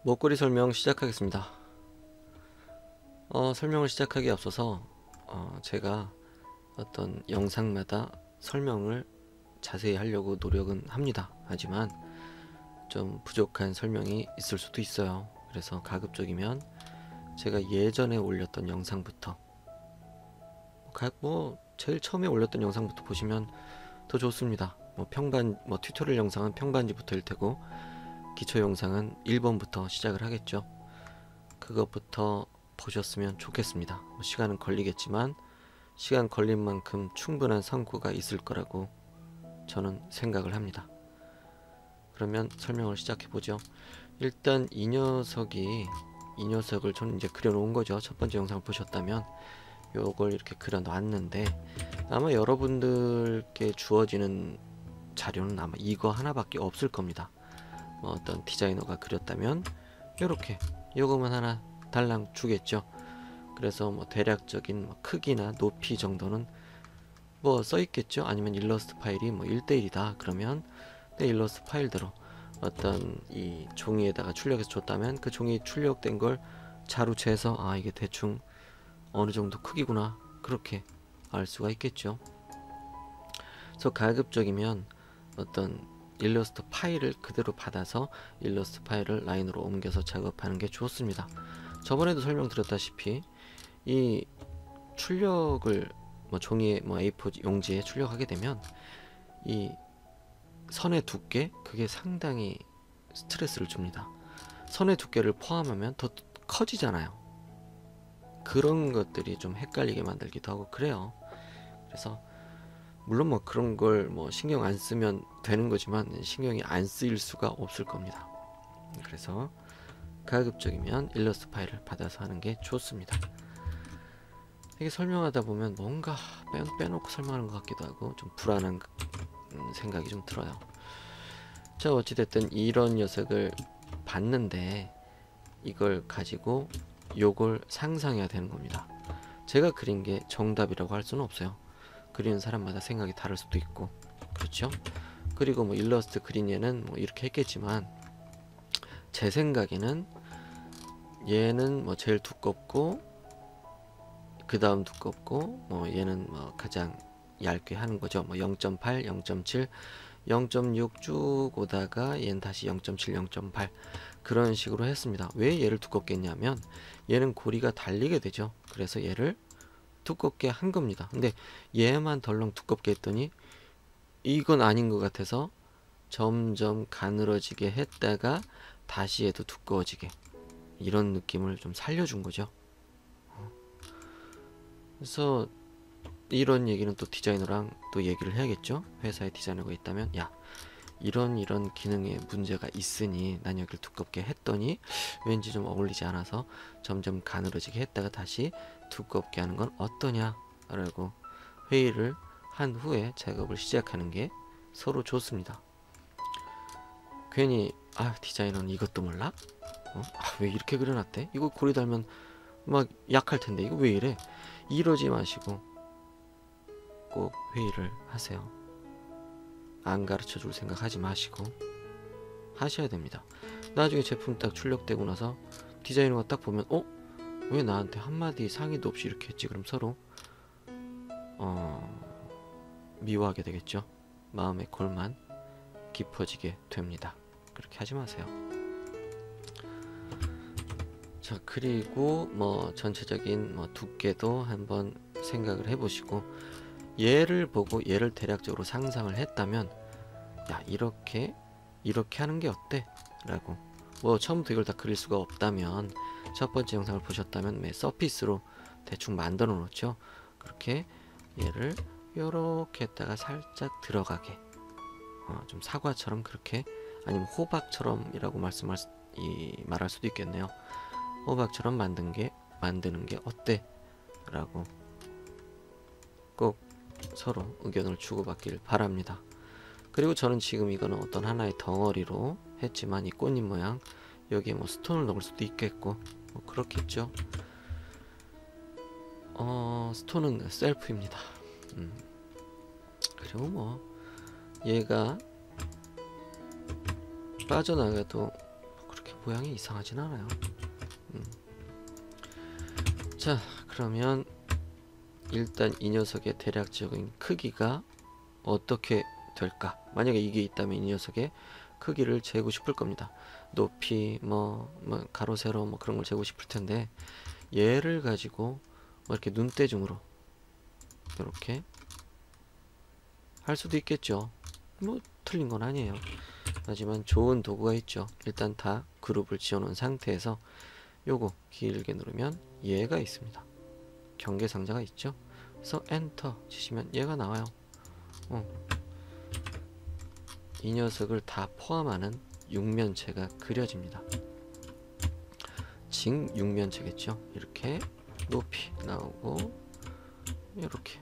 목걸이 설명 시작하겠습니다. 설명을 시작하기에 앞서서 제가 어떤 영상마다 설명을 자세히 하려고 노력은 합니다. 하지만 좀 부족한 설명이 있을 수도 있어요. 그래서 가급적이면 제가 예전에 올렸던 영상부터 제일 처음에 올렸던 영상부터 보시면 더 좋습니다. 튜토리얼 영상은 평반지부터일 테고 기초 영상은 1번부터 시작을 하겠죠. 그것부터 보셨으면 좋겠습니다. 시간은 걸리겠지만 시간 걸린 만큼 충분한 성과가 있을 거라고 저는 생각을 합니다. 그러면 설명을 시작해 보죠. 일단 이 녀석을 저는 이제 그려놓은 거죠. 첫 번째 영상을 보셨다면 요걸 이렇게 그려 놨는데 아마 여러분들께 주어지는 자료는 아마 이거 하나밖에 없을 겁니다. 어떤 디자이너가 그렸다면 요렇게 요거만 하나 달랑 주겠죠. 그래서 대략적인 크기나 높이 정도는 써있겠죠. 아니면 일러스트 파일이 1대1이다 그러면 내 일러스트 파일대로 어떤 이 종이에다가 출력해서 줬다면 그 종이 출력된 걸 자루채해서 이게 대충 어느 정도 크기구나 그렇게 알 수가 있겠죠. 그래서 가급적이면 어떤 일러스트 파일을 그대로 받아서 일러스트 파일을 라인으로 옮겨서 작업하는 게 좋습니다. 저번에도 설명드렸다시피 이 출력을 종이에 A4 용지에 출력하게 되면 이 선의 두께 그게 상당히 스트레스를 줍니다. 선의 두께를 포함하면 더 커지잖아요. 그런 것들이 좀 헷갈리게 만들기도 하고 그래요. 그래서 물론 그런 걸 신경 안 쓰면 되는 거지만 신경이 안 쓰일 수가 없을 겁니다. 그래서 가급적이면 일러스트 파일을 받아서 하는 게 좋습니다. 이게 설명하다 보면 뭔가 빼놓고 설명하는 것 같기도 하고 좀 불안한 생각이 좀 들어요. 자, 어찌됐든 이런 녀석을 봤는데 이걸 가지고 요걸 상상해야 되는 겁니다. 제가 그린 게 정답이라고 할 수는 없어요. 그리는 사람마다 생각이 다를 수도 있고 그렇죠. 그리고 일러스트 그린 얘는 이렇게 했겠지만 제 생각에는 얘는 제일 두껍고 그 다음 두껍고 얘는 가장 얇게 하는 거죠. 0.8, 0.7, 0.6 쭉 오다가 얘는 다시 0.7, 0.8 그런 식으로 했습니다. 왜 얘를 두껍게 했냐면 얘는 고리가 달리게 되죠. 그래서 얘를 두껍게 한 겁니다. 근데 얘만 덜렁 두껍게 했더니 이건 아닌 것 같아서 점점 가늘어지게 했다가 다시 얘도 두꺼워지게 이런 느낌을 좀 살려준 거죠. 그래서 이런 얘기는 또 디자이너랑 또 얘기를 해야겠죠. 회사에 디자이너가 있다면 야 이런 기능에 문제가 있으니 난 여기를 두껍게 했더니 왠지 좀 어울리지 않아서 점점 가늘어지게 했다가 다시 두껍게 하는 건 어떠냐 라고 회의를 한 후에 작업을 시작하는 게 서로 좋습니다. 괜히 디자이너는 이것도 몰라? 왜 이렇게 그려놨대? 이거 고리 달면 약할 텐데 이거 왜 이래? 이러지 마시고 꼭 회의를 하세요. 안 가르쳐 줄 생각 하지 마시고 하셔야 됩니다. 나중에 제품 딱 출력되고 나서 디자이너가 딱 보면 왜 나한테 한마디 상의도 없이 이렇게 했지? 그럼 서로 미워하게 되겠죠. 마음의 골만 깊어지게 됩니다. 그렇게 하지 마세요. 자, 그리고 전체적인 두께도 한번 생각을 해보시고 얘를 보고 얘를 대략적으로 상상을 했다면 야 이렇게 하는 게 어때? 라고 처음부터 이걸 다 그릴 수가 없다면 첫 번째 영상을 보셨다면 서피스로 대충 만들어 놓죠. 그렇게 얘를 요렇게 했다가 살짝 들어가게 좀 사과처럼 그렇게 아니면 호박처럼이라고 말할 수도 있겠네요. 호박처럼 만드는 게 어때? 라고 꼭 서로 의견을 주고받길 바랍니다. 그리고 저는 지금 이거는 어떤 하나의 덩어리로 했지만 이 꽃잎 모양 여기에 스톤을 넣을 수도 있겠고 그렇겠죠. 스톤은 셀프입니다. 그리고 얘가 빠져나가도 그렇게 모양이 이상하진 않아요. 자, 그러면 일단 이 녀석의 대략적인 크기가 어떻게 될까? 만약에 이게 있다면 이 녀석의 크기를 재고 싶을 겁니다. 높이 뭐 가로 세로 뭐 그런 걸 재고 싶을 텐데, 얘를 가지고 뭐 이렇게 눈대중으로 이렇게 할 수도 있겠죠. 뭐 틀린 건 아니에요. 하지만 좋은 도구가 있죠. 일단 다 그룹을 지어 놓은 상태에서 요거 길게 누르면 얘가 있습니다. 경계상자가 있죠. 그래서 엔터 치시면 얘가 나와요. 이 녀석을 다 포함하는 육면체가 그려집니다. 직 육면체겠죠. 이렇게 높이 나오고 이렇게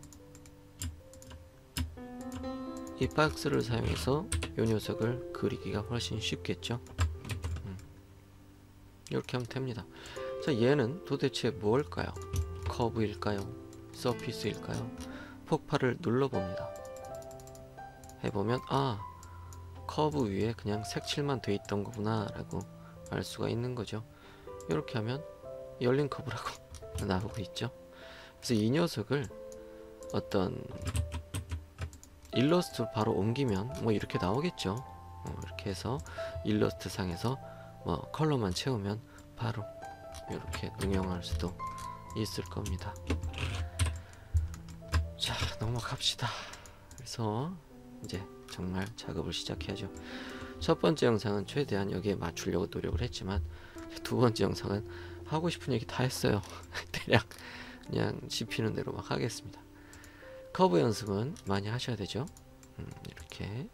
이 박스를 사용해서 이 녀석을 그리기가 훨씬 쉽겠죠. 이렇게 하면 됩니다. 자, 얘는 도대체 뭘까요? 커브일까요? 서피스일까요? 폭발을 눌러봅니다. 해보면 커브 위에 그냥 색칠만 돼 있던 거구나 라고 알 수가 있는 거죠. 이렇게 하면 열린 커브라고 나오고 있죠. 그래서 이 녀석을 어떤 일러스트로 바로 옮기면 뭐 이렇게 나오겠죠. 이렇게 해서 일러스트 상에서 뭐 컬러만 채우면 바로 이렇게 응용할 수도 있을 겁니다. 자, 넘어갑시다. 그래서 이제 정말 작업을 시작해야죠. 첫 번째 영상은 최대한 여기에 맞추려고 노력을 했지만, 두 번째 영상은 하고 싶은 얘기 다 했어요. 대략 그냥 짚히는 대로 막 하겠습니다. 커브 연습은 많이 하셔야 되죠. 이렇게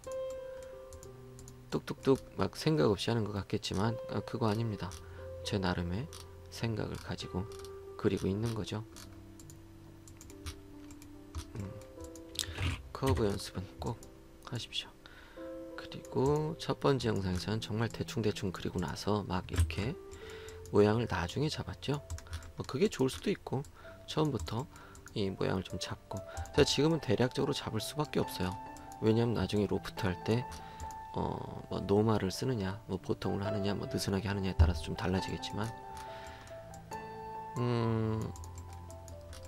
뚝뚝뚝 막 생각 없이 하는 것 같겠지만 그거 아닙니다. 제 나름의 생각을 가지고 그리고 있는 거죠. 커브 연습은 꼭 하십시오. 그리고 첫 번째 영상에서는 정말 대충대충 그리고 나서 막 이렇게 모양을 나중에 잡았죠. 뭐 그게 좋을 수도 있고, 처음부터 이 모양을 좀 잡고. 자, 지금은 대략적으로 잡을 수밖에 없어요. 왜냐면 나중에 로프트 할 때 뭐 노말을 쓰느냐, 뭐 보통을 하느냐, 뭐 느슨하게 하느냐에 따라서 좀 달라지겠지만,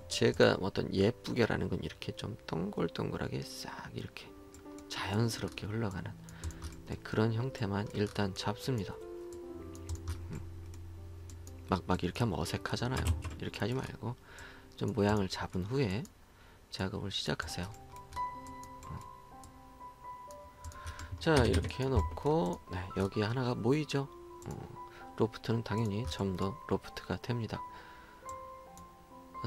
제가 어떤 예쁘게라는 건 이렇게 좀 동글동글하게 싹 이렇게 자연스럽게 흘러가는 그런 형태만 일단 잡습니다. 막 이렇게 하면 어색하잖아요. 이렇게 하지 말고 좀 모양을 잡은 후에 작업을 시작하세요. 자, 이렇게 해놓고 여기 하나가 모이죠. 로프트는 당연히 점도 로프트가 됩니다.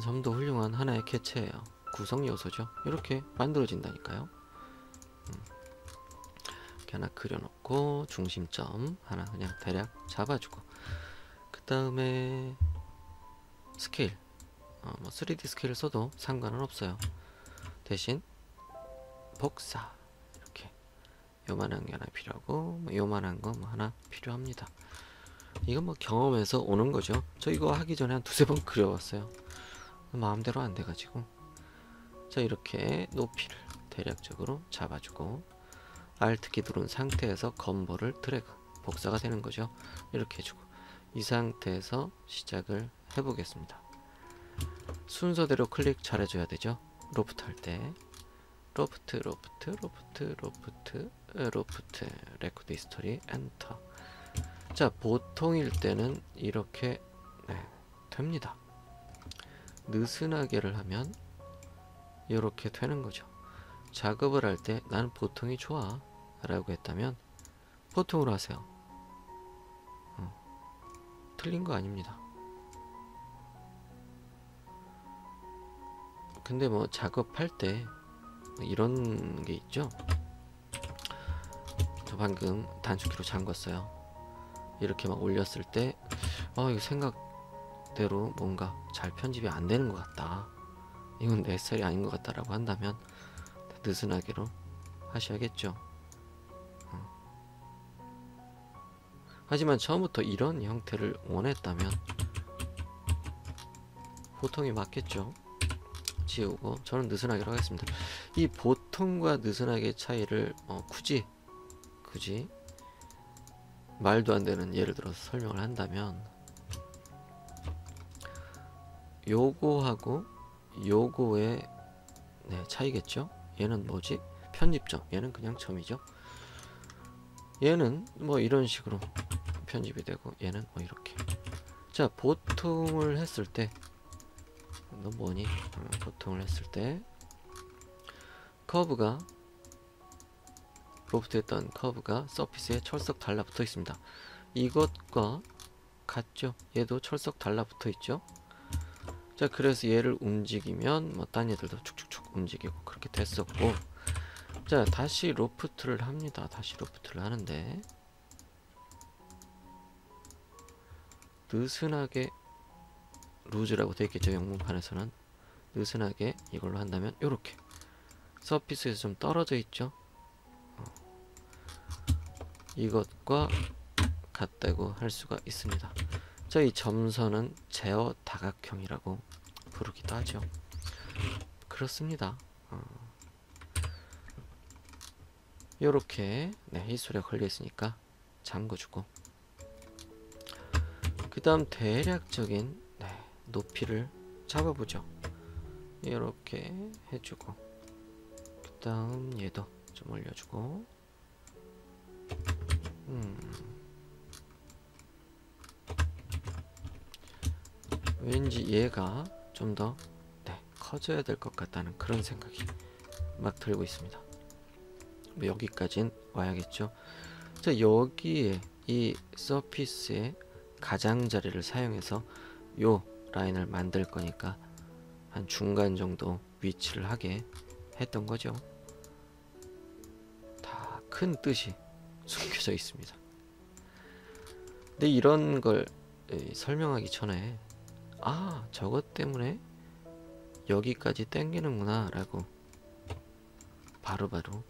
점도 훌륭한 하나의 객체예요. 구성 요소죠. 이렇게 만들어진다니까요. 이렇게 하나 그려놓고 중심점 하나 그냥 대략 잡아주고, 그 다음에 스케일, 뭐 3D 스케일을 써도 상관은 없어요. 대신 복사, 이렇게 요만한 게 하나 필요하고 뭐 요만한 거 뭐 하나 필요합니다. 이건 뭐 경험에서 오는 거죠. 저 이거 하기 전에 한 두세 번 그려봤어요. 마음대로 안 돼가지고. 자, 이렇게 높이를 대략적으로 잡아주고, Alt키 누른 상태에서 검버를 드래그, 복사가 되는 거죠. 이렇게 해주고, 이 상태에서 시작을 해보겠습니다. 순서대로 클릭 잘해줘야 되죠. 로프트 할 때 로프트, 레코드 히스토리, 엔터. 자, 보통일 때는 이렇게 됩니다. 느슨하게를 하면 이렇게 되는 거죠. 작업을 할 때 나는 보통이 좋아 라고 했다면 보통으로 하세요. 틀린 거 아닙니다. 근데 뭐 작업할 때 이런 게 있죠. 저 방금 단축키로 잠궜어요. 이렇게 막 올렸을 때 이거 생각대로 뭔가 잘 편집이 안 되는 것 같다, 이건 내 스타일이 아닌 것 같다 라고 한다면 느슨하게로 하셔야겠죠. 하지만 처음부터 이런 형태를 원했다면 보통이 맞겠죠. 지우고 저는 느슨하게로 하겠습니다. 이 보통과 느슨하게 차이를 굳이 말도 안 되는 예를 들어서 설명을 한다면, 요거하고 요거의 차이겠죠. 얘는 뭐지? 편집점. 얘는 그냥 점이죠. 얘는 뭐 이런 식으로 편집이 되고, 얘는 뭐 이렇게. 자, 보통을 했을 때, 너 뭐니? 보통을 했을 때 커브가, 로프트 했던 커브가 서피스에 철석 달라붙어 있습니다. 이것과 같죠. 얘도 철석 달라붙어 있죠. 자, 그래서 얘를 움직이면 뭐 딴 애들도 축축축 움직이고 그렇게 됐었고, 자, 다시 로프트를 합니다. 다시 로프트를 하는데, 느슨하게 루즈라고 되어 있겠죠. 영문판에서는. 느슨하게 이걸로 한다면 요렇게 서피스에서 좀 떨어져 있죠. 이것과 같다고 할 수가 있습니다. 자, 이 점선은 제어 다각형이라고 부르기도 하죠. 그렇습니다. 요렇게 히스토리가 걸려 있으니까 잠궈주고, 그 다음 대략적인 높이를 잡아보죠. 이렇게 해주고, 그 다음 얘도 좀 올려주고, 왠지 얘가 좀 더 커져야 될 것 같다는 그런 생각이 막 들고 있습니다. 여기까진 와야겠죠. 자, 여기에 이 서피스의 가장자리를 사용해서 요 라인을 만들 거니까 한 중간 정도 위치를 하게 했던 거죠. 다 큰 뜻이 숨겨져 있습니다. 근데 이런 걸 설명하기 전에, 아, 저것 때문에 여기까지 당기는구나 라고 바로바로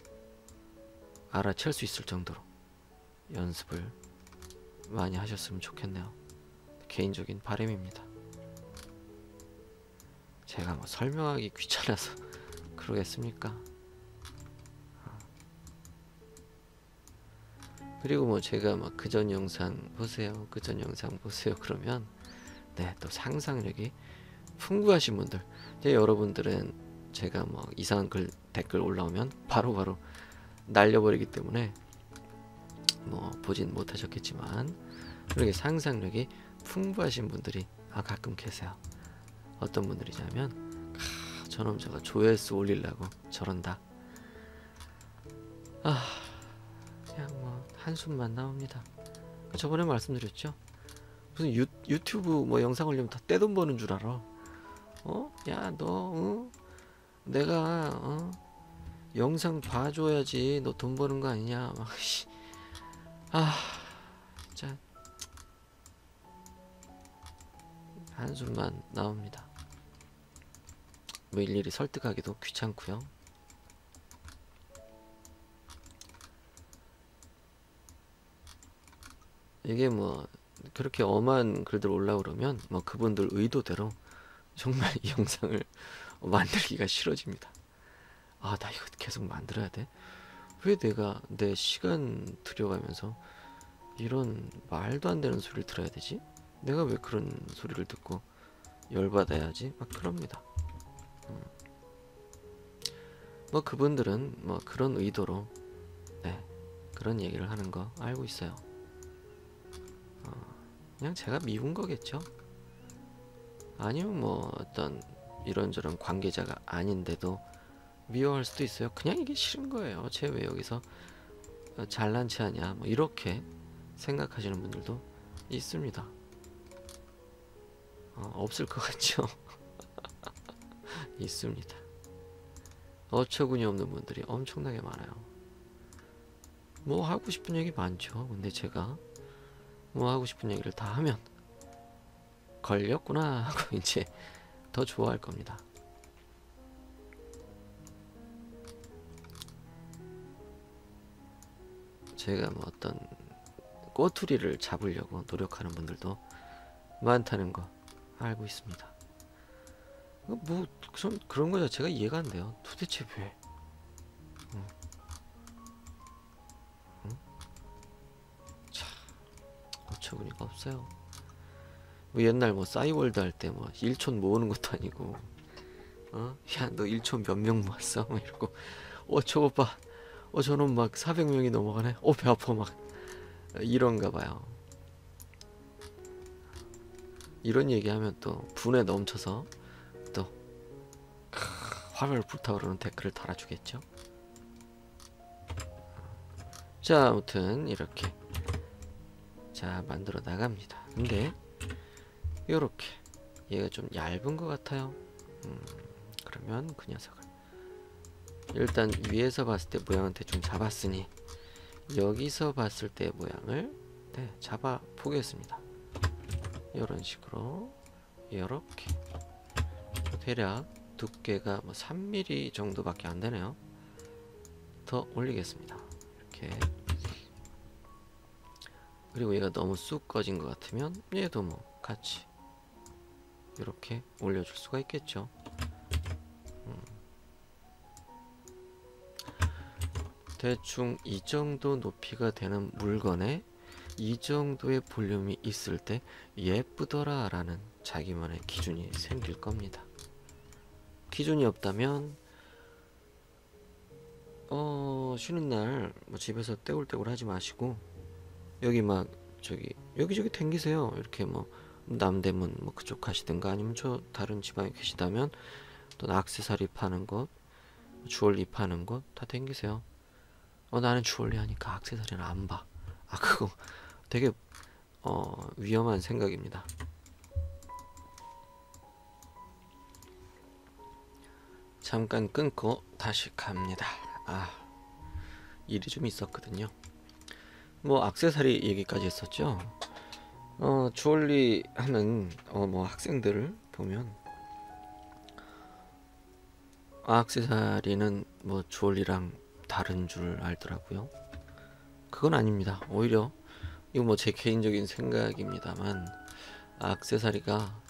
알아챌 수 있을 정도로 연습을 많이 하셨으면 좋겠네요. 개인적인 바람입니다. 제가 뭐 설명하기 귀찮아서 그러겠습니까? 그리고 뭐 제가 막 그전 영상 보세요, 그전 영상 보세요 그러면 또 상상력이 풍부하신 분들, 여러분들은 제가 뭐 이상한 댓글 올라오면 바로바로 날려버리기 때문에 뭐 보진 못하셨겠지만, 그렇게 상상력이 풍부하신 분들이 가끔 계세요. 어떤 분들이냐면, 저놈 저거 조회수 올리려고 저런다. 그냥 뭐 한숨만 나옵니다. 저번에 말씀드렸죠. 무슨 유튜브 뭐 영상 올리면 다 떼돈 버는 줄 알아. 야, 너 내가 영상 봐줘야지 너 돈 버는 거 아니냐. 막, 진짜 한숨만 나옵니다. 뭐 일일이 설득하기도 귀찮고요. 이게 뭐 그렇게 엄한 글들 올라오면 뭐 그분들 의도대로 정말 이 영상을 만들기가 싫어집니다. 나 이거 계속 만들어야 돼? 왜 내가 내 시간 들여가면서 이런 말도 안 되는 소리를 들어야 되지? 내가 왜 그런 소리를 듣고 열받아야지? 막 그럽니다. 뭐 그분들은 뭐 그런 의도로 그런 얘기를 하는 거 알고 있어요. 그냥 제가 미운 거겠죠. 아니면 뭐 어떤 이런저런 관계자가 아닌데도 미워할 수도 있어요. 그냥 이게 싫은 거예요. 쟤 왜 여기서 잘난 체 하냐, 뭐 이렇게 생각하시는 분들도 있습니다. 없을 것 같죠? 있습니다. 어처구니 없는 분들이 엄청나게 많아요. 뭐 하고 싶은 얘기 많죠. 근데 제가 뭐 하고 싶은 얘기를 다 하면 걸렸구나 하고 이제 더 좋아할 겁니다. 제가 뭐 어떤 꼬투리를 잡으려고 노력하는 분들도 많다는 거 알고 있습니다. 뭐 그런 거 자체가 이해가 안 돼요. 도대체 왜? 자, 어처구니가 없어요. 뭐 옛날 뭐 싸이월드 할 때 뭐 1촌 모으는 것도 아니고 야 너 1촌 몇 명 모았어? 막 이러고 저거 봐. 저놈 막 400명이 넘어가네. 배 아파 막 이런가 봐요. 이런 얘기하면 또 분에 넘쳐서 또 화를 불타오르는 댓글을 달아주겠죠. 자, 아무튼 이렇게 자 만들어 나갑니다. 근데 요렇게 얘가 좀 얇은 것 같아요. 그러면 그 녀석을 일단 위에서 봤을 때 모양은 대충 잡았으니 여기서 봤을 때 모양을 잡아 보겠습니다. 이런 식으로 이렇게 대략 두께가 뭐 3mm 정도밖에 안 되네요. 더 올리겠습니다. 이렇게. 그리고 얘가 너무 쑥 꺼진 것 같으면 얘도 뭐 같이 이렇게 올려줄 수가 있겠죠. 대충 이 정도 높이가 되는 물건에 이 정도의 볼륨이 있을 때 예쁘더라 라는 자기만의 기준이 생길 겁니다. 기준이 없다면 쉬는 날 뭐 집에서 떼굴떼굴 하지 마시고 여기 막 저기 여기저기 댕기세요. 이렇게 뭐 남대문 뭐 그쪽 가시든가 아니면 저 다른 지방에 계시다면 또 액세서리 파는 곳, 주얼리 파는 곳 다 댕기세요. 나는 주얼리 하니까 액세서리는 안 봐. 그거 되게 위험한 생각입니다. 잠깐 끊고 다시 갑니다. 일이 좀 있었거든요. 뭐 액세서리 얘기까지 했었죠. 주얼리 하는 뭐 학생들을 보면 액세서리는 뭐 주얼리랑 다른 줄 알더라고요. 그건 아닙니다. 오히려 이거 뭐 제 개인적인 생각입니다만 액세서리가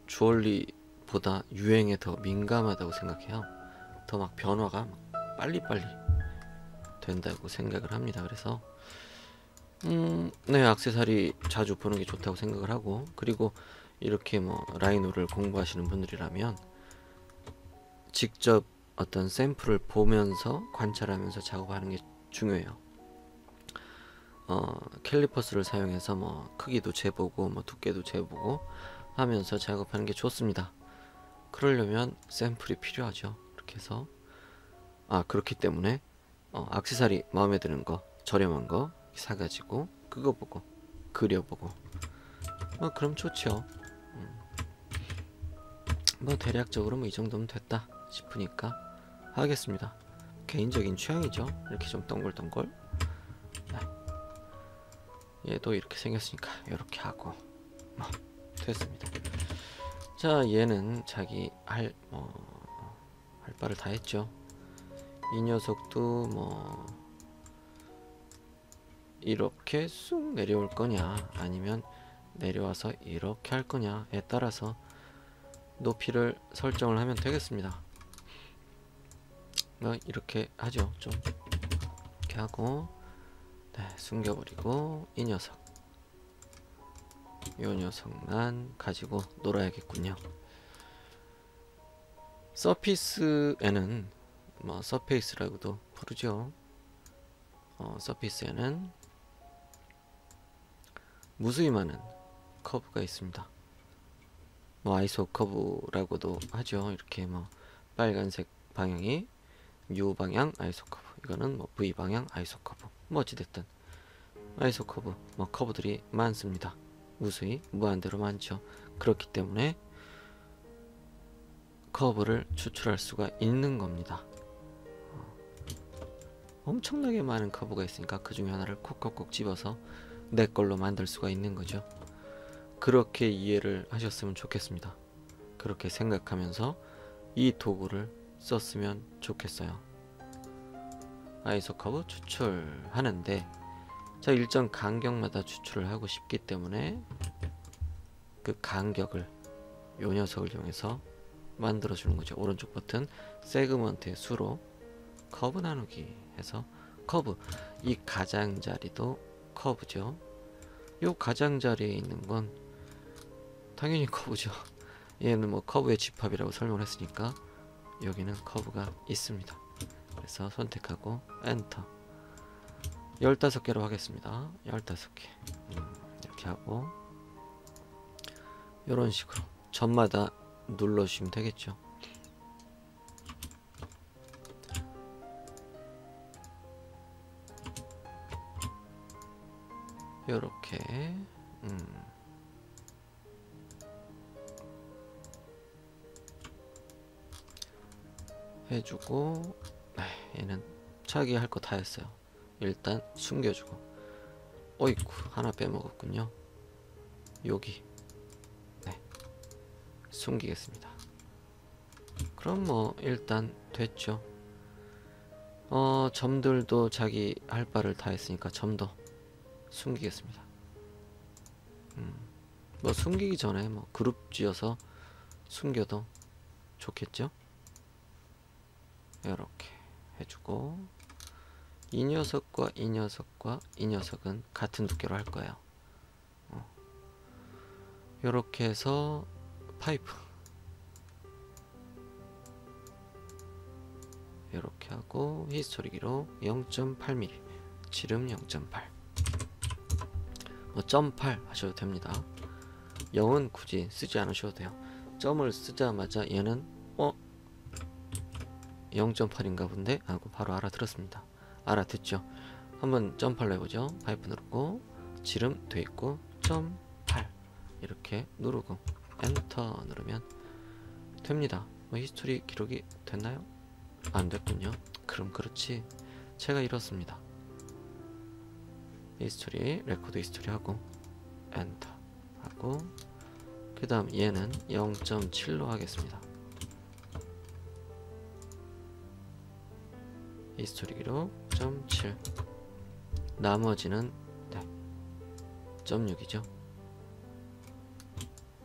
주얼리보다 유행에 더 민감하다고 생각해요. 더 막 변화가 막 빨리빨리 된다고 생각을 합니다. 그래서 액세서리 자주 보는 게 좋다고 생각을 하고, 그리고 이렇게 뭐 라이노를 공부하시는 분들이라면 직접 어떤 샘플을 보면서 관찰하면서 작업하는 게 중요해요. 캘리퍼스를 사용해서 뭐 크기도 재보고 뭐 두께도 재보고 하면서 작업하는 게 좋습니다. 그러려면 샘플이 필요하죠. 이렇게 해서 그렇기 때문에 액세서리 마음에 드는 거 저렴한 거 사가지고 그거 보고 그려보고 그럼 좋죠. 뭐 대략적으로 뭐 이 정도면 됐다 싶으니까 하겠습니다. 개인적인 취향이죠. 이렇게 좀 동글동글. 얘도 이렇게 생겼으니까 이렇게 하고 됐습니다. 자, 얘는 자기 할 바를 다 했죠. 이 녀석도 뭐 이렇게 쑥 내려올 거냐 아니면 내려와서 이렇게 할 거냐에 따라서 높이를 설정을 하면 되겠습니다. 이렇게 하죠. 좀 이렇게 하고 숨겨버리고 이 녀석만 가지고 놀아야겠군요. 서피스에는 뭐 서페이스라고도 부르죠. 서피스에는 무수히 많은 커브가 있습니다. 뭐 아이소 커브라고도 하죠. 이렇게 뭐 빨간색 방향이 U 방향 아이소 커브, 이거는 뭐 V 방향 아이소 커브, 뭐 어찌됐든 아이소 커브 뭐 커브들이 많습니다. 무수히 무한대로 많죠. 그렇기 때문에 커브를 추출할 수가 있는 겁니다. 엄청나게 많은 커브가 있으니까 그 중에 하나를 콕콕콕 집어서 내 걸로 만들 수가 있는 거죠. 그렇게 이해를 하셨으면 좋겠습니다. 그렇게 생각하면서 이 도구를 썼으면 좋겠어요. 아이소 커브 추출하는데 자, 일정 간격마다 추출을 하고 싶기 때문에 그 간격을 요 녀석을 이용해서 만들어 주는 거죠. 오른쪽 버튼 세그먼트의 수로 커브 나누기 해서 커브, 이 가장자리도 커브죠. 요 가장자리에 있는 건 당연히 커브죠. 얘는 뭐 커브의 집합이라고 설명을 했으니까 여기는 커브가 있습니다. 그래서 선택하고 엔터. 15개로 하겠습니다. 15개. 이렇게 하고 이런 식으로 점마다 눌러주시면 되겠죠. 요렇게 해주고, 얘는 자기 할 거 다 했어요. 일단 숨겨주고, 어이쿠 하나 빼먹었군요. 여기 숨기겠습니다. 그럼 뭐 일단 됐죠. 점들도 자기 할 바를 다 했으니까 점도 숨기겠습니다. 뭐 숨기기 전에 뭐 그룹 지어서 숨겨도 좋겠죠. 이렇게 해주고, 이 녀석과 이 녀석과 이 녀석은 같은 두께로 할 거예요. 이렇게 해서 파이프 이렇게 하고, 히스토리 기록 0.8mm, 지름 0.8, 뭐 0.8 하셔도 됩니다. 0은 굳이 쓰지 않으셔도 돼요. 점을 쓰자마자 얘는 0.8인가 본데 하고 바로 알아들었습니다. 알아듣죠. 한번 0.8로 해보죠. 파이프 누르고 지름 돼 있고 0.8 이렇게 누르고 엔터 누르면 됩니다. 뭐 히스토리 기록이 됐나요? 안 됐군요. 그럼 그렇지. 제가 이렇습니다. 히스토리, 레코드 히스토리 하고 엔터 하고, 그 다음 얘는 0.7로 하겠습니다. 히스토리 기록 0.7, 나머지는 0.6이죠.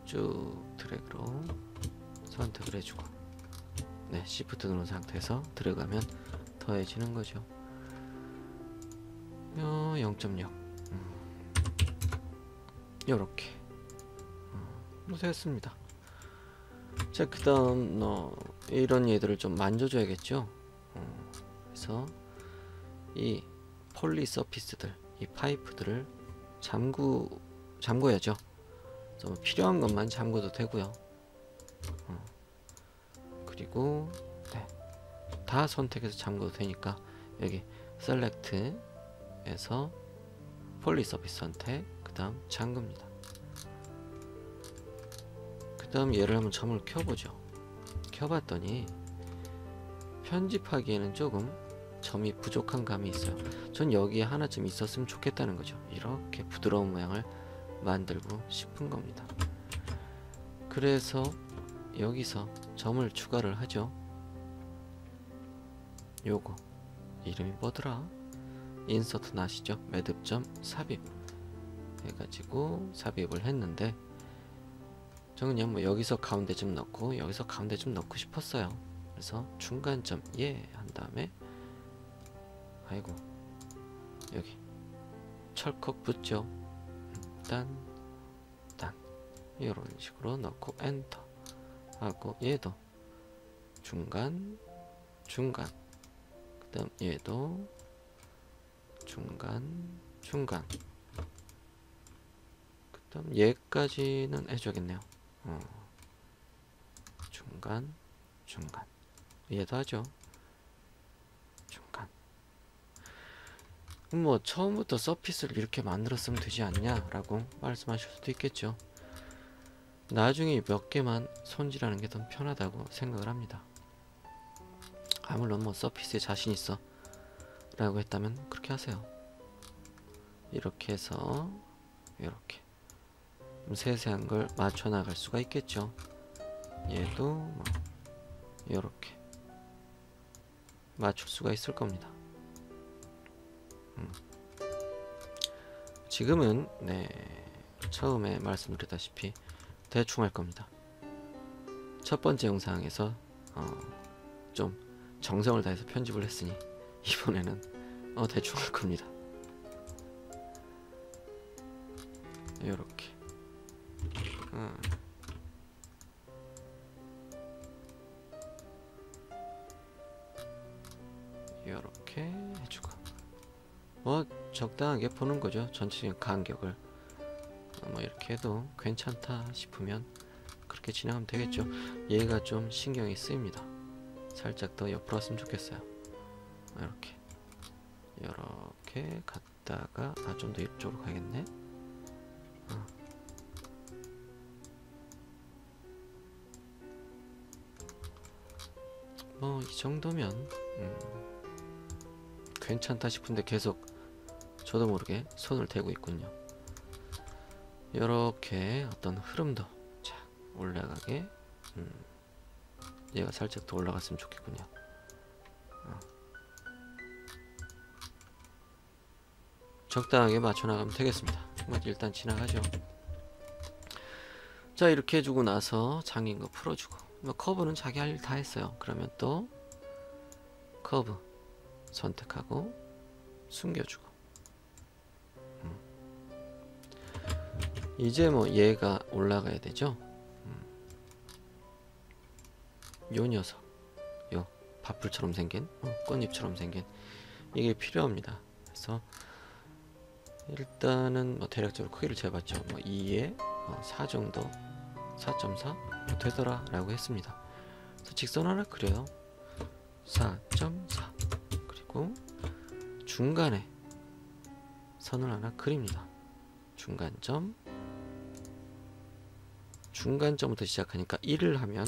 쭉 드래그로 선택을 해주고, 시프트 누른 상태에서 들어가면 더해지는 거죠. 0.6 요렇게 됐습니다. 자, 그 다음 이런 얘들을 좀 만져줘야겠죠. 그래서 이 폴리 서피스들, 이 파이프들을 잠궈야죠. 좀 필요한 것만 잠궈도 되고요. 그리고 다 선택해서 잠궈도 되니까 여기 셀렉트에서 폴리 서피스 선택, 그 다음 잠깁니다. 그 다음 얘를 한번 점을 켜보죠. 켜봤더니 편집하기에는 조금 점이 부족한 감이 있어요. 전 여기에 하나쯤 있었으면 좋겠다는 거죠. 이렇게 부드러운 모양을 만들고 싶은 겁니다. 그래서 여기서 점을 추가를 하죠. 요거 이름이 뭐더라? 인서트 나시죠? 매듭점 삽입 해가지고 삽입을 했는데, 저는 그냥 뭐 여기서 가운데 좀 넣고 여기서 가운데 좀 넣고 싶었어요. 그래서 중간점 한 다음에 아이고 여기 철컥 붙죠. 딴 이런 식으로 넣고 엔터 하고, 얘도 중간 그 다음 얘도 중간 그 다음 얘까지는 해줘야겠네요. 중간 얘도 하죠. 중간. 뭐 처음부터 서피스를 이렇게 만들었으면 되지 않냐 라고 말씀하실 수도 있겠죠. 나중에 몇 개만 손질하는 게 더 편하다고 생각을 합니다. 물론 뭐 서피스에 자신 있어 라고 했다면 그렇게 하세요. 이렇게 해서 이렇게 좀 세세한 걸 맞춰 나갈 수가 있겠죠. 얘도 뭐 이렇게 맞출 수가 있을 겁니다. 지금은 처음에 말씀드렸다시피 대충 할 겁니다. 첫 번째 영상에서 좀 정성을 다해서 편집을 했으니 이번에는 대충 할 겁니다. 요렇게 요렇게 해주고 뭐 적당하게 보는 거죠. 전체적인 간격을 뭐 이렇게 해도 괜찮다 싶으면 그렇게 진행하면 되겠죠. 얘가 좀 신경이 쓰입니다. 살짝 더 옆으로 왔으면 좋겠어요. 이렇게 갔다가 좀 더 이쪽으로 가야겠네. 뭐 이 정도면 괜찮다 싶은데 계속 저도 모르게 손을 대고 있군요. 이렇게 어떤 흐름도 자 올라가게 얘가 살짝 더 올라갔으면 좋겠군요. 적당하게 맞춰 나가면 되겠습니다. 일단 지나가죠. 자 이렇게 해주고 나서 잠긴 거 풀어주고 커브는 자기 할 일 다 했어요. 그러면 또 커브 선택하고 숨겨주고 이제 뭐 얘가 올라가야 되죠. 요 녀석 요 밥풀처럼 생긴 꽃잎처럼 생긴 이게 필요합니다. 그래서 일단은 뭐 대략적으로 크기를 재봤죠. 뭐 2에 4 정도 4.4 되더라 라고 했습니다. 그래서 직선 하나 그려요. 4.4 그리고 중간에 선을 하나 그립니다. 중간점부터 시작하니까 1을 하면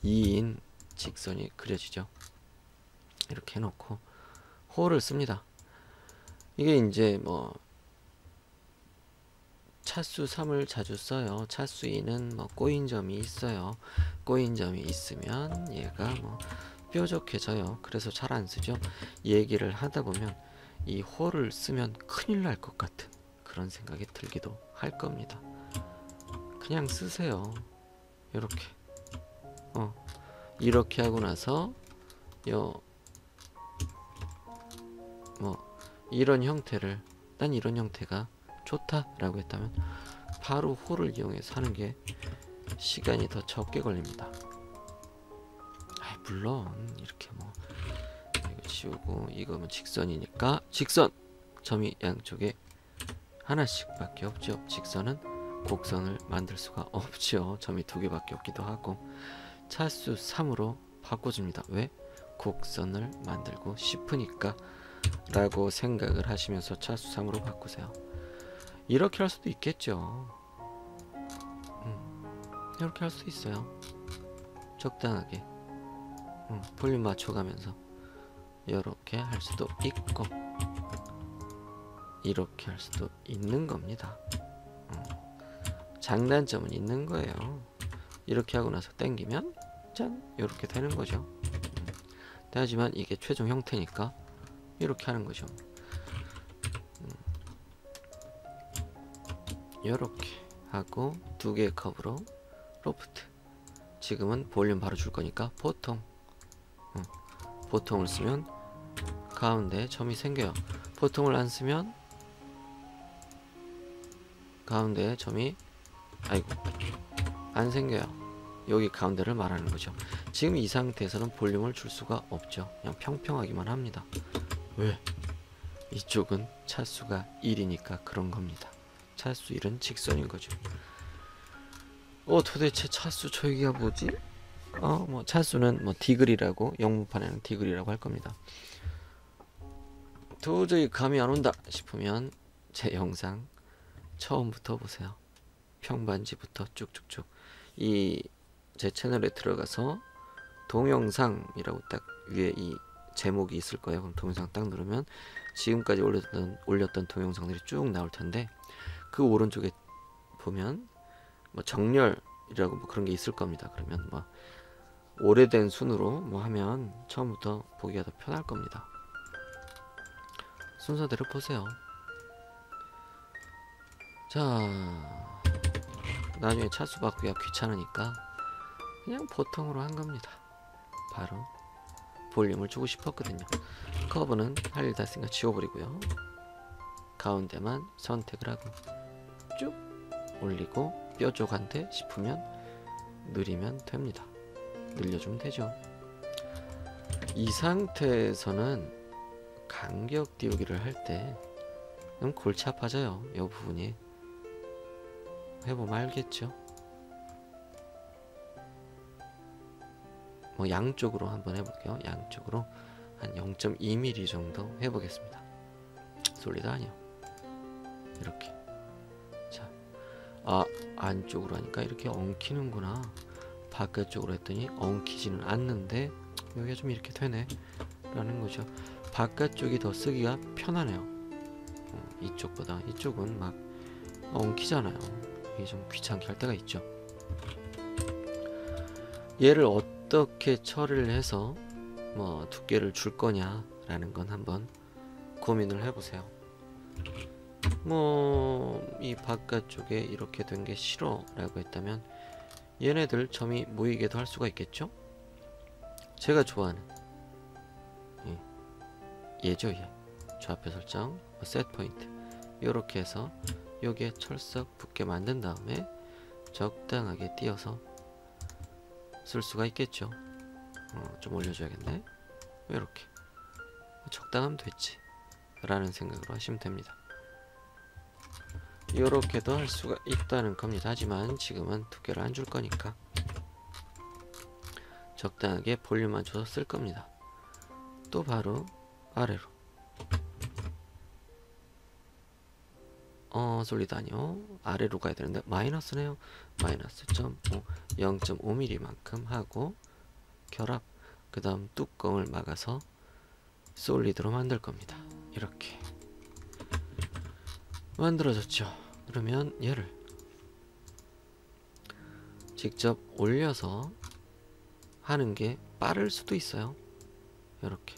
2인 직선이 그려지죠. 이렇게 해놓고 호를 씁니다. 이게 이제 뭐 차수 3을 자주 써요. 차수 2는 뭐 꼬인 점이 있어요. 꼬인 점이 있으면 얘가 뭐 뾰족해져요. 그래서 잘 안 쓰죠. 얘기를 하다 보면 이 호를 쓰면 큰일 날 것 같은 그런 생각이 들기도 할 겁니다. 그냥 쓰세요. 이렇게 이렇게 하고 나서 뭐 이런 형태를 난 이런 형태가 좋다라고 했다면 바로 호를 이용해서 하는 게 시간이 더 적게 걸립니다. 물론 이렇게 뭐 이거 지우고 이거면 직선이니까 직선 점이 양쪽에 하나씩밖에 없죠. 직선은 곡선을 만들 수가 없죠. 점이 2개밖에 없기도 하고 차수 3으로 바꿔줍니다. 왜? 곡선을 만들고 싶으니까 라고 생각을 하시면서 차수 3으로 바꾸세요. 이렇게 할 수도 있겠죠. 이렇게 할 수도 있어요. 적당하게 볼륨 맞춰가면서 이렇게 할 수도 있고 이렇게 할 수도 있는 겁니다. 장단점은 있는 거예요. 이렇게 하고 나서 당기면 짠 이렇게 되는 거죠. 하지만 이게 최종 형태니까 이렇게 하는 거죠. 이렇게 하고 2개의 컵으로 로프트. 지금은 볼륨 바로 줄 거니까 보통을 쓰면 가운데 점이 생겨요. 보통을 안 쓰면 가운데 점이 안 생겨요. 여기 가운데를 말하는 거죠. 지금 이 상태에서는 볼륨을 줄 수가 없죠. 그냥 평평하기만 합니다. 왜? 이쪽은 차수가 1이니까 그런 겁니다. 차수 1은 직선인 거죠. 도대체 차수 저기가 뭐지? 뭐 차수는 뭐 디그리라고 영문판에는 디그리라고 할 겁니다. 도저히 감이 안 온다 싶으면 제 영상 처음부터 보세요. 평반지부터 쭉쭉쭉 이 제 채널에 들어가서 동영상이라고 딱 위에 이 제목이 있을 거예요. 그럼 동영상 딱 누르면 지금까지 올렸던 동영상들이 쭉 나올 텐데 그 오른쪽에 보면 뭐 정렬이라고 뭐 그런 게 있을 겁니다. 그러면 뭐 오래된 순으로 뭐 하면 처음부터 보기가 더 편할 겁니다. 순서대로 보세요. 자, 나중에 차수 바꾸기가 귀찮으니까 그냥 보통으로 한 겁니다. 바로 볼륨을 주고 싶었거든요. 커브는 할 일 다 했으니까 지워버리고요. 가운데만 선택을 하고 쭉 올리고 뾰족한데 싶으면 늘리면 됩니다. 늘려주면 되죠. 이 상태에서는 간격 띄우기를 할 때 너무 골치 아파져요. 이 부분이. 해보면 알겠죠. 뭐 양쪽으로 한번 해볼게요. 양쪽으로 한 0.2mm 정도 해보겠습니다. 솔리드 아니요. 이렇게. 자, 안쪽으로 하니까 이렇게 엉키는구나. 바깥쪽으로 했더니 엉키지는 않는데 여기가 좀 이렇게 되네 라는 거죠. 바깥쪽이 더 쓰기가 편하네요. 이쪽보다. 이쪽은 막 엉키잖아요. 이게 좀 귀찮게 할 때가 있죠. 얘를 어떻게 처리를 해서 뭐 두께를 줄 거냐 라는 건 한번 고민을 해보세요. 뭐 이 바깥쪽에 이렇게 된 게 싫어 라고 했다면 얘네들 점이 모이게도 할 수가 있겠죠. 제가 좋아하는 얘죠. 얘 좌표 설정, 셋 포인트 이렇게 해서 여기에 철석 붙게 만든 다음에 적당하게 띄어서 쓸 수가 있겠죠. 좀 올려줘야겠네. 이렇게 적당하면 됐지 라는 생각으로 하시면 됩니다. 이렇게도 할 수가 있다는 겁니다. 하지만 지금은 두께를 안 줄 거니까 적당하게 볼륨만 줘서 쓸 겁니다. 또 바로 아래로 솔리드 아니요. 아래로 가야 되는데 마이너스네요. 마이너스 0.5mm 만큼 하고 결합, 그 다음 뚜껑을 막아서 솔리드로 만들 겁니다. 이렇게 만들어졌죠. 그러면 얘를 직접 올려서 하는 게 빠를 수도 있어요. 이렇게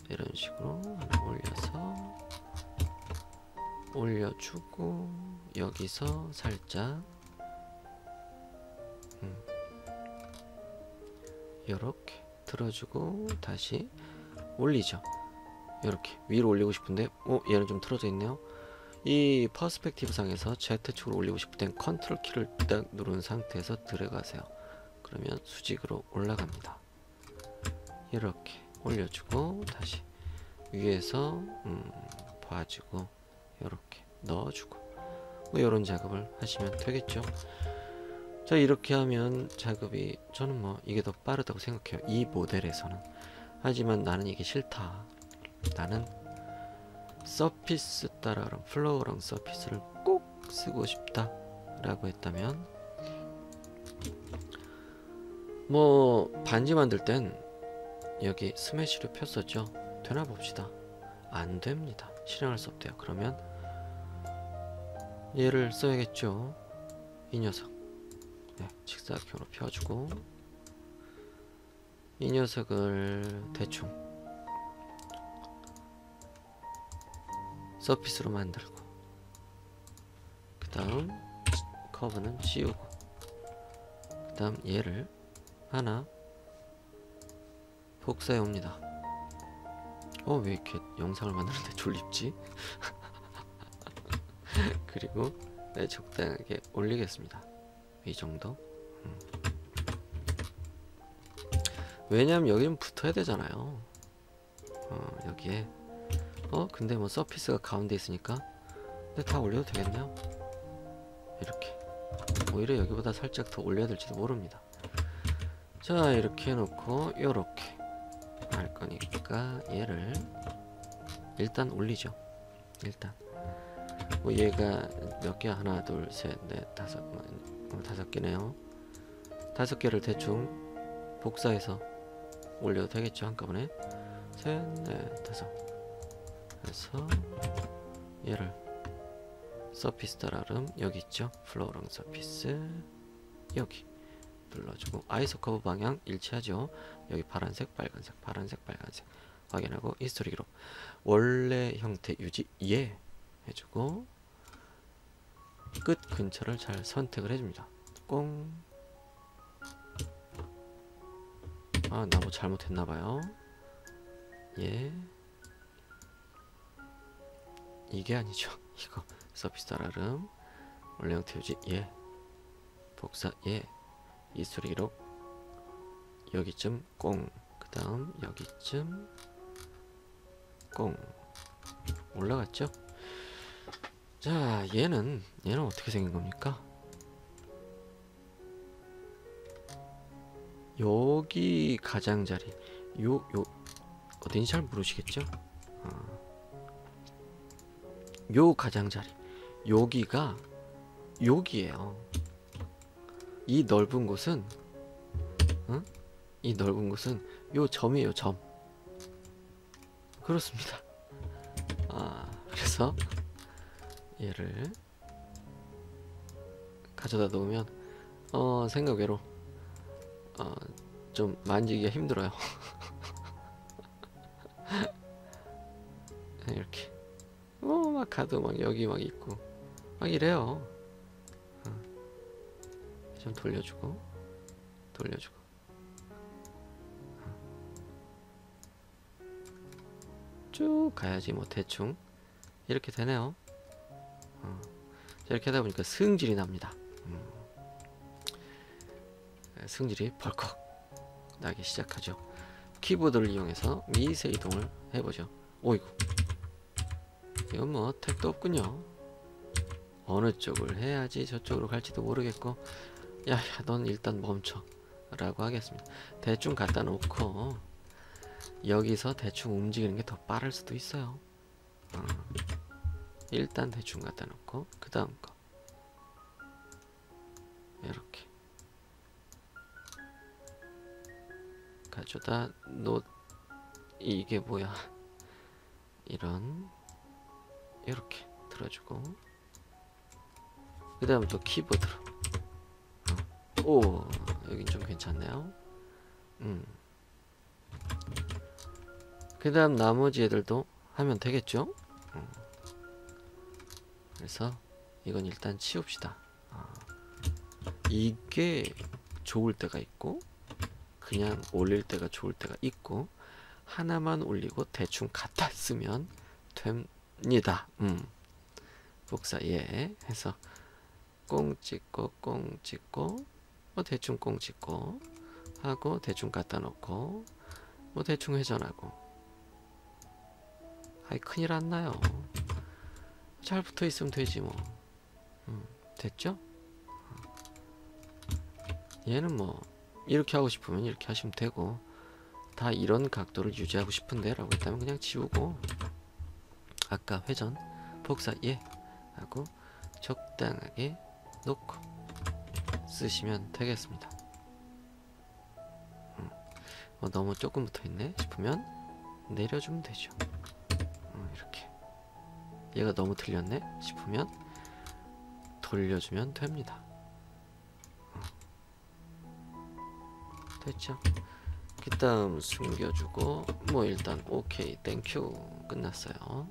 이런 식으로 하나 올려서 올려주고 여기서 살짝 이렇게 들어주고 다시 올리죠. 이렇게 위로 올리고 싶은데 얘는 좀 틀어져 있네요. 이 퍼스펙티브 상에서 Z축으로 올리고 싶을 땐 컨트롤 키를 딱 누른 상태에서 들어가세요. 그러면 수직으로 올라갑니다. 이렇게 올려주고 다시 위에서 봐주고 이렇게 넣어주고 뭐 이런 작업을 하시면 되겠죠. 자, 이렇게 하면 작업이 저는 뭐 이게 더 빠르다고 생각해요. 이 모델에서는. 하지만 나는 이게 싫다. 나는 서피스 따라랑 플로우랑 서피스를 꼭 쓰고 싶다 라고 했다면 뭐 반지 만들 땐 여기 스매시로 폈었죠. 되나 봅시다. 안 됩니다. 실행할 수 없대요. 그러면 얘를 써야겠죠. 이 녀석 직사각형으로 펴주고 이 녀석을 대충 서피스로 만들고 그 다음 커브는 지우고 그 다음 얘를 하나 복사해 옵니다. 왜 이렇게 영상을 만드는데 졸립지? 그리고 적당하게 올리겠습니다. 이 정도. 왜냐면 여기는 붙어야 되잖아요. 여기에 근데 뭐 서피스가 가운데 있으니까 근데 다 올려도 되겠네요. 이렇게 오히려 여기보다 살짝 더 올려야 될지도 모릅니다. 자, 이렇게 해놓고 요렇게 할 거니까 얘를 일단 올리죠. 일단 뭐 얘가 몇 개? 하나 둘 셋 넷 다섯 다섯 개네요. 다섯 개를 대충 복사해서 올려도 되겠죠. 한꺼번에 셋 넷 다섯. 그래서 얘를 서피스 따라름 여기 있죠. 플로우랑 서피스 여기 눌러주고 아이소 커브 방향 일치하죠. 여기 파란색 빨간색 파란색 빨간색 확인하고 히스토리 기록 원래 형태 유지 예 해주고 끝 근처를 잘 선택을 해줍니다. 꽁. 나 뭐 잘못했나봐요. 예, 이게 아니죠. 이거 서피스 따라름 원래 형태 유지 예. 복사 예. 이수리 기록 여기쯤 꽁. 그 다음 여기쯤 꽁. 올라갔죠? 자, 얘는 어떻게 생긴 겁니까? 여기 가장자리 요 어딘지 잘 모르시겠죠? 요 가장자리 여기가 여기에요. 이 넓은 곳은 이 넓은 곳은 요 점이에요. 점. 그렇습니다. 그래서 얘를 가져다 놓으면 생각외로 좀 만지기가 힘들어요. 이렇게 막 가도 막 여기 막 있고 막 이래요. 좀 돌려주고 쭉 가야지 뭐 대충 이렇게 되네요. 이렇게 하다 보니까 승질이 납니다. 승질이 벌컥 나기 시작하죠. 키보드를 이용해서 미세 이동을 해보죠. 오이구, 이건 뭐 택도 없군요. 어느 쪽을 해야지 저쪽으로 갈지도 모르겠고, 야야 넌 일단 멈춰 라고 하겠습니다. 대충 갖다 놓고 여기서 대충 움직이는 게 더 빠를 수도 있어요. 일단 대충 갖다 놓고 그 다음 거 이렇게 가져다 놓. 이게 뭐야? 이렇게 들어주고 그 다음 또 키보드로 오, 여긴 좀 괜찮네요. 그 다음 나머지 애들도 하면 되겠죠? 그래서 이건 일단 치웁시다. 이게 좋을 때가 있고 그냥 올릴 때가 좋을 때가 있고 하나만 올리고 대충 갖다 쓰면 됩니다. 복사 예 해서 꽁 찍고 대충 꽁 찍고 하고 대충 갖다 놓고 뭐 대충 회전하고. 아이 큰일 안 나요. 잘 붙어 있으면 되지 뭐. 됐죠? 얘는 뭐 이렇게 하고 싶으면 이렇게 하시면 되고, 다 이런 각도를 유지하고 싶은데 라고 했다면 그냥 지우고 아까 회전 복사 예 하고 적당하게 놓고 쓰시면 되겠습니다. 너무 조금 붙어있네 싶으면 내려주면 되죠. 이렇게 얘가 너무 틀렸네 싶으면 돌려주면 됩니다. 됐죠? 그 다음 숨겨주고 뭐 일단 오케이 땡큐 끝났어요.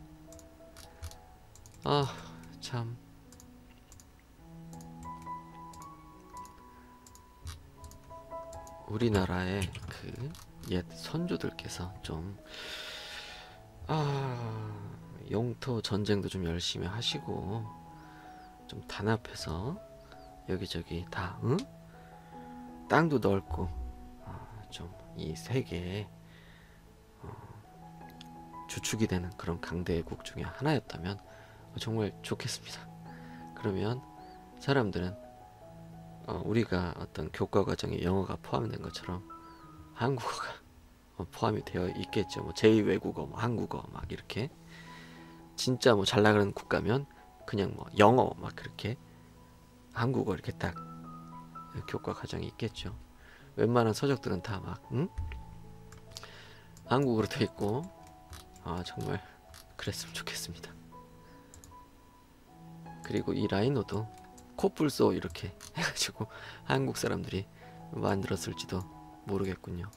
참 우리나라의 그 옛 선조들께서 좀 영토 전쟁도 좀 열심히 하시고 좀 단합해서 여기저기 다 땅도 넓고 좀 이 세계에 주축이 되는 그런 강대국 중에 하나였다면 정말 좋겠습니다. 그러면 사람들은 우리가 어떤 교과 과정에 영어가 포함된 것처럼 한국어가 포함이 되어 있겠죠. 뭐 제2외국어, 뭐 한국어 막 이렇게 진짜 뭐 잘 나가는 국가면 그냥 뭐 영어 막 그렇게 한국어 이렇게 딱 교과 과정이 있겠죠. 웬만한 서적들은 다 막 한국어로 되어 있고 정말 그랬으면 좋겠습니다. 그리고 이 라이노도 코뿔소 이렇게 해가지고 한국 사람들이 만들었을지도 모르겠군요.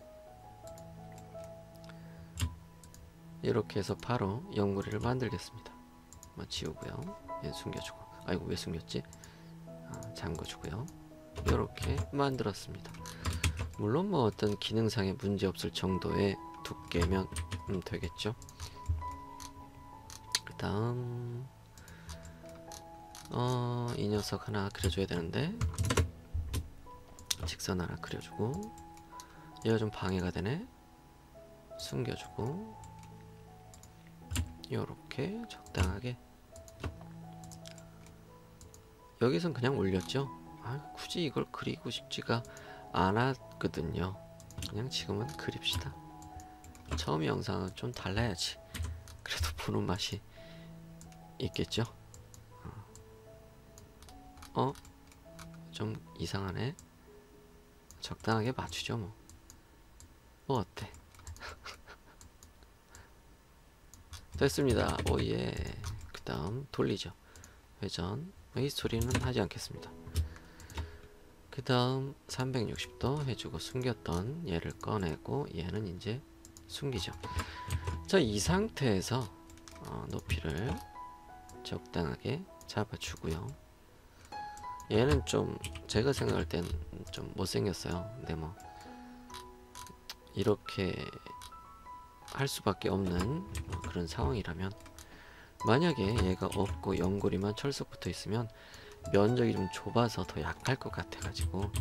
이렇게 해서 바로 옆구리를 만들겠습니다. 지우고요. 얘 숨겨주고. 아이고 왜 숨겼지? 잠궈주고요. 이렇게 만들었습니다. 물론 뭐 어떤 기능상의 문제 없을 정도의 두께면 되겠죠. 그 다음 이 녀석 하나 그려줘야 되는데 직선 하나 그려주고, 얘가 좀 방해가 되네. 숨겨주고, 요렇게 적당하게. 여기선 그냥 올렸죠. 굳이 이걸 그리고 싶지가 않았거든요. 그냥 지금은 그립시다. 처음 영상은 좀 달라야지 그래도 보는 맛이 있겠죠. 좀 이상하네. 적당하게 맞추죠 뭐. 어때? 됐습니다. 오예. 그 다음 돌리죠. 회전. 이 소리는 하지 않겠습니다. 그 다음 360도 해주고, 숨겼던 얘를 꺼내고 얘는 이제 숨기죠. 자, 이 상태에서 높이를 적당하게 잡아주고요. 얘는 좀 제가 생각할 땐 좀 못생겼어요. 근데 뭐 이렇게 할 수밖에 없는 그런 상황이라면, 만약에 얘가 없고 연골이만 철석 붙어 있으면 면적이 좀 좁아서 더 약할 것 같아 가지고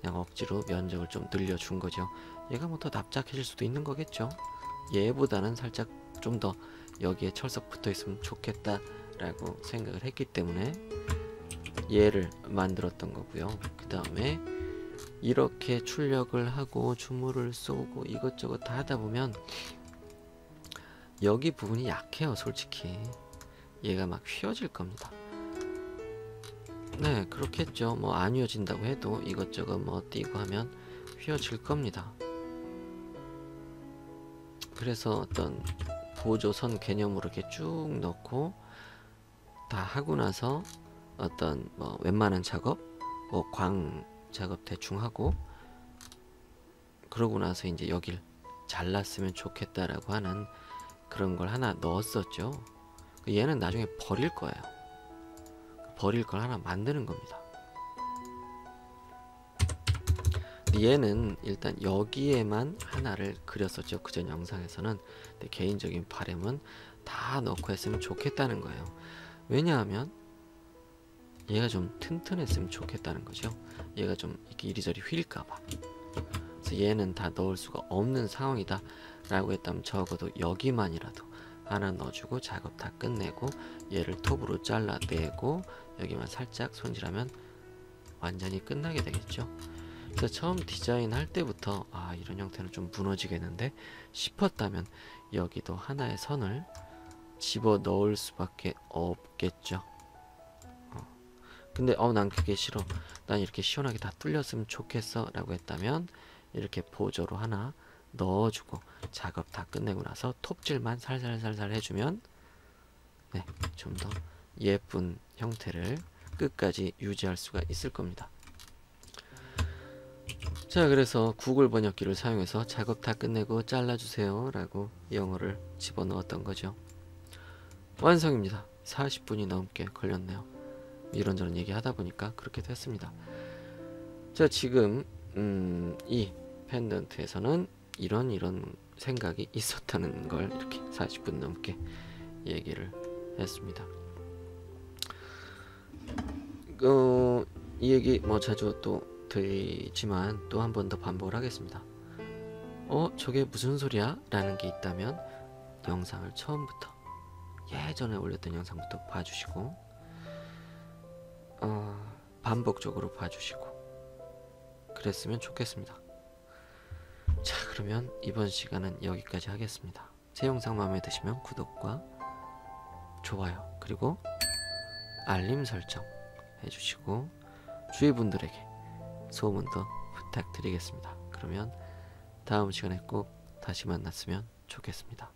그냥 억지로 면적을 좀 늘려준 거죠. 얘가 뭐 더 납작해질 수도 있는 거겠죠. 얘보다는 살짝 좀 더 여기에 철석 붙어 있으면 좋겠다 라고 생각을 했기 때문에 얘를 만들었던 거고요. 그 다음에 이렇게 출력을 하고 주물을 쏘고 이것저것 다 하다 보면 여기 부분이 약해요. 솔직히 얘가 막 휘어질 겁니다. 네, 그렇겠죠. 뭐 안 휘어진다고 해도 이것저것 뭐 띄고 하면 휘어질 겁니다. 그래서 어떤 보조선 개념으로 이렇게 쭉 넣고 다 하고 나서 어떤 뭐 웬만한 작업, 뭐 광 작업 대충 하고, 그러고 나서 이제 여길 잘랐으면 좋겠다라고 하는 그런 걸 하나 넣었었죠. 얘는 나중에 버릴 거예요. 버릴 걸 하나 만드는 겁니다. 얘는 일단 여기에만 하나를 그렸었죠. 그전 영상에서는. 근데 개인적인 바람은 다 넣고 했으면 좋겠다는 거예요. 왜냐하면 얘가 좀 튼튼했으면 좋겠다는 거죠. 얘가 좀 이렇게 이리저리 휠까봐. 그래서 얘는 다 넣을 수가 없는 상황이다 라고 했다면 적어도 여기만이라도 하나 넣어주고 작업 다 끝내고 얘를 톱으로 잘라내고 여기만 살짝 손질하면 완전히 끝나게 되겠죠. 그래서 처음 디자인 할 때부터 이런 형태는 좀 무너지겠는데 싶었다면 여기도 하나의 선을 집어 넣을 수밖에 없겠죠. 근데 난 그게 싫어, 난 이렇게 시원하게 다 뚫렸으면 좋겠어 라고 했다면 이렇게 보조로 하나 넣어주고 작업 다 끝내고 나서 톱질만 살살살살 해주면 좀 더 예쁜 형태를 끝까지 유지할 수가 있을 겁니다. 자, 그래서 구글 번역기를 사용해서 작업 다 끝내고 잘라주세요 라고 영어를 집어넣었던 거죠. 완성입니다. 40분이 넘게 걸렸네요. 이런저런 얘기 하다 보니까 그렇게 됐습니다. 자, 지금 이 펜던트에서는 이런 생각이 있었다는 걸 이렇게 40분 넘게 얘기를 했습니다. 이 얘기 뭐 자주 또 들리지만 또 한 번 더 반복을 하겠습니다. 저게 무슨 소리야? 라는 게 있다면 영상을 처음부터, 예전에 올렸던 영상부터 봐주시고 반복적으로 봐주시고 그랬으면 좋겠습니다. 자, 그러면 이번 시간은 여기까지 하겠습니다. 제 영상 마음에 드시면 구독과 좋아요 그리고 알림 설정 해주시고 주위 분들에게 소문도 부탁드리겠습니다. 그러면 다음 시간에 꼭 다시 만났으면 좋겠습니다.